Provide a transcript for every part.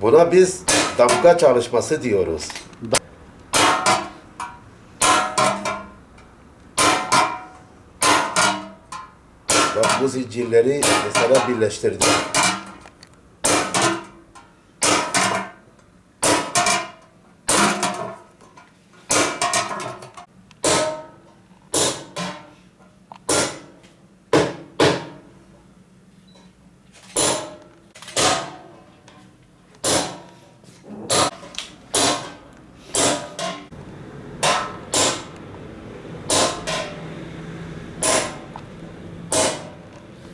Buna biz damga çalışması diyoruz. Bak bu zincirleri mesela birleştirdim.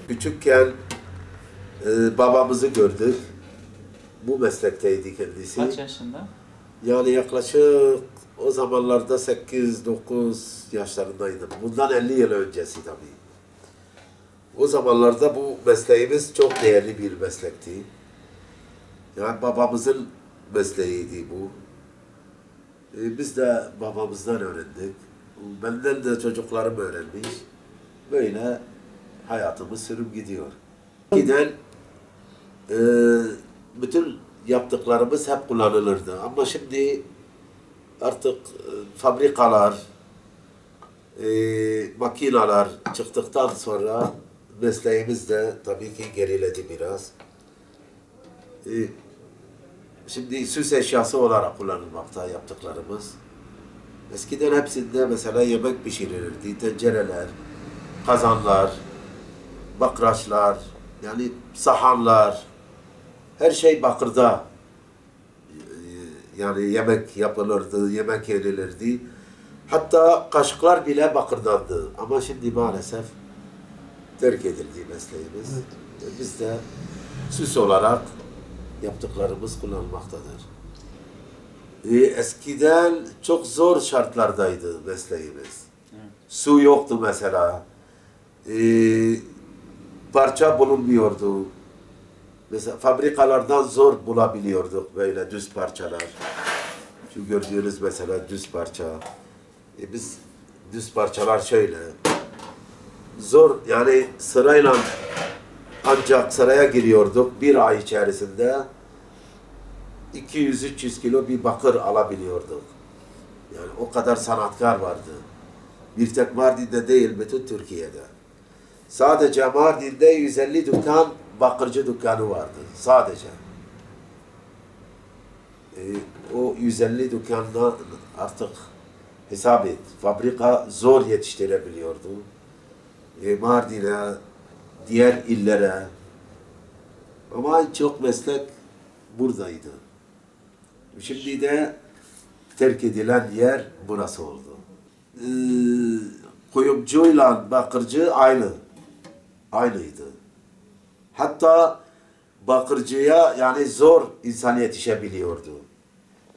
Küçükken babamızı gördük. Bu meslekteydi kendisi. Kaç yaşında? Yani yaklaşık o zamanlarda 8-9 yaşlarındaydım. Bundan 50 yıl öncesi tabii. O zamanlarda bu mesleğimiz çok değerli bir meslekti. Yani babamızın mesleğiydi bu. Biz de babamızdan öğrendik. Benden de çocuklarım öğrenmiş. Böyle hayatımız sürüp gidiyor. Giden bütün yaptıklarımız hep kullanılırdı. Ama şimdi artık fabrikalar, makineler çıktıktan sonra mesleğimiz de tabii ki geriledi biraz. Şimdi süs eşyası olarak kullanılmakta yaptıklarımız. Eskiden hepsinde mesela yemek pişirilirdi. Tencereler, kazanlar, bakraçlar, yani sahanlar, her şey bakırda yani yemek yapılırdı, yemek yenilirdi. Hatta kaşıklar bile bakırdandı. Ama şimdi maalesef terk edildi mesleğimiz. Biz de süs olarak yaptıklarımız kullanılmaktadır. Eskiden çok zor şartlardaydı mesleğimiz. Su yoktu mesela. Parça bulunmuyordu. Mesela fabrikalardan zor bulabiliyorduk böyle düz parçalar. Şu gördüğünüz mesela düz parça. Biz düz parçalar şöyle. Zor yani sırayla ancak sıraya giriyorduk. Bir ay içerisinde 200-300 kilo bir bakır alabiliyorduk. Yani o kadar sanatkar vardı. Bir tek Mardin'de değil, bütün Türkiye'de. Sadece Mardin'de 150 dükkan bakırcı dükkanı vardı. Sadece. O 150 dükkanla artık hesap et. Fabrika zor yetiştirebiliyordu. Mardin'e, diğer illere. Ama en çok meslek buradaydı. Şimdi de terk edilen yer burası oldu. Kuyumcuyla bakırcı aynıydı. Hatta bakırcıya yani zor insan yetişebiliyordu.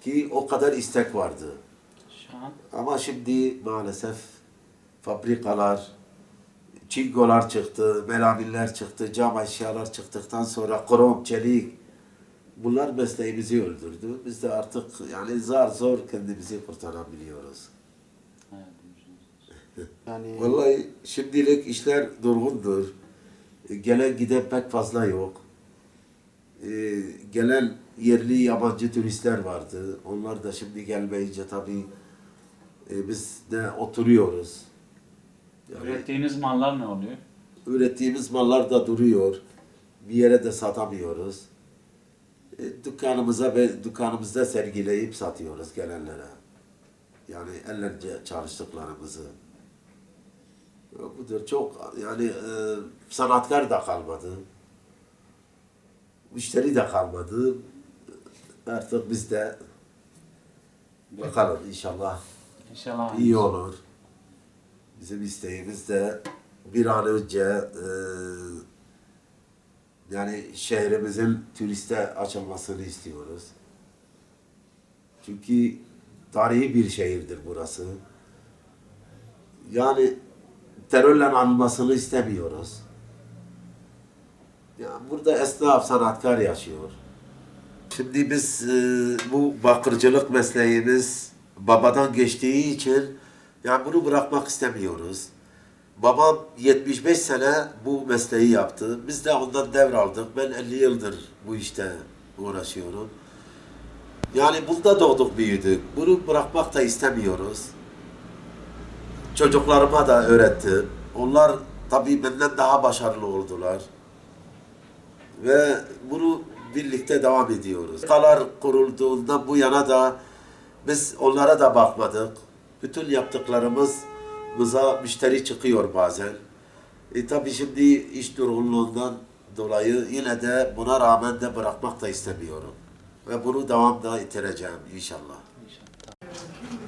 Ki o kadar istek vardı. Şu an Ama şimdi maalesef fabrikalar, çinkolar çıktı, melamiller çıktı, cam eşyalar çıktıktan sonra krom, çelik, bunlar mesleğimizi öldürdü. Biz de artık yani zar zor kendimizi kurtarabiliyoruz. yani Vallahi şimdilik işler durgundur. Gelen giden pek fazla yok. Gelen yerli yabancı turistler vardı. Onlar da şimdi gelmeyince tabii biz de oturuyoruz. Yani ürettiğiniz mallar ne oluyor? ürettiğimiz mallar da duruyor. Bir yere de satamıyoruz. Dükkanımızda sergileyip satıyoruz gelenlere. Yani ellerce çalıştıklarımızı. Budur çok yani sanatkar da kalmadı. Müşteri de kalmadı. Artık biz de bakalım inşallah İnşallah. iyi olur. Bizim isteğimiz de bir an önce yani şehrimizin turiste açılmasını istiyoruz. Çünkü tarihi bir şehirdir burası. Yani terörle anılmasını istemiyoruz. Yani burada esnaf, sanatkar yaşıyor. Şimdi biz bu bakırcılık mesleğimiz babadan geçtiği için yani bunu bırakmak istemiyoruz. Babam 75 sene bu mesleği yaptı. Biz de ondan devraldık. Ben 50 yıldır bu işte uğraşıyorum. Yani burada doğduk büyüdük. Bunu bırakmak da istemiyoruz. Çocuklarıma da öğrettim. Onlar tabii benden daha başarılı oldular. Ve bunu birlikte devam ediyoruz. Kalar kurulduğundan bu yana da biz onlara da bakmadık. Bütün yaptıklarımıza müşteri çıkıyor bazen. Tabii şimdi iş durgunluğundan dolayı yine de buna rağmen de bırakmak da istemiyorum. Ve bunu devamda ittireceğim inşallah. İnşallah.